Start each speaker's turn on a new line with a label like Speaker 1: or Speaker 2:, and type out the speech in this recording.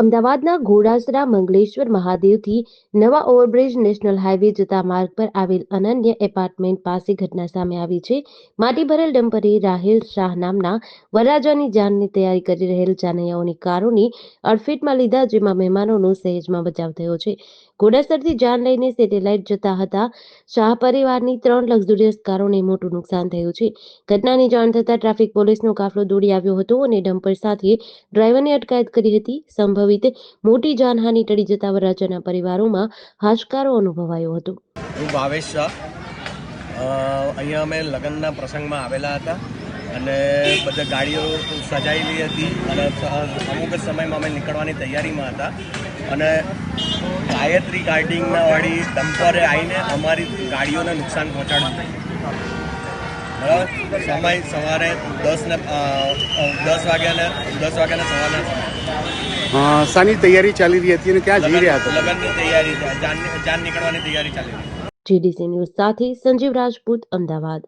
Speaker 1: અમદાવાદના ઘોડાસરા મંગલેશ્વર મહાદેવથી નવા overbridge national highway જતા માર્ગ પર આવેલ અનન્ય એપાર્ટમેન્ટ પાસે ઘટના સામે આવી છે. માટી ભરેલ ડમ્પરે રાહેલ શાહ નામના વરરાજાની જાનની તૈયારી કરી રહેલ જાનૈયાઓની કારોની અડફેટમાં લીધા, જેમાં મહેમાનોનો સહેજમાં બચાવ થયો છે. ઘોડાસરથી જાન લઈને સેટેલાઇટ જતા હતા શાહ પરિવારની 3 લક્ઝુરિયસ કારોને મોટું નુકસાન થયું છે. ઘટનાની જાણ થતાં ટ્રાફિક પોલીસનો કાફલો દોડી આવ્યો હતો અને ડમ્પર સાથે ડ્રાઈવરની અટકાયત કરી હતી. સંભવિત મોટી જાનહાનિ ટળી જતા વરરાજાના પરિવારોમાં હાશકારો અનુભવાયો હતો.
Speaker 2: હું ભાવેશ શાહ, અહીંયા અમે લગ્નના પ્રસંગમાં આવેલા હતા અને બધા ગાડીઓ સજાયેલી હતી અને અમુક જ સમયમાં અમે નીકળવાની તૈયારીમાં હતા અને ગાયત્રી ગાર્ડિંગના વાળી ડમ્પરે આવીને અમારી ગાડીઓને નુકસાન પહોંચાડ્યું. બરાબર, સમય સવારે 10 વાગ્યાના સમય.
Speaker 3: શાની તૈયારી ચાલી રહી હતી અને ક્યાં જઈ રહ્યા હતા?
Speaker 2: લગ્નની તૈયારી, જાન નીકળવાની તૈયારી ચાલી રહી.
Speaker 1: GDC ન્યૂઝ સાથે સંજીવ રાજપૂત, અમદાવાદ.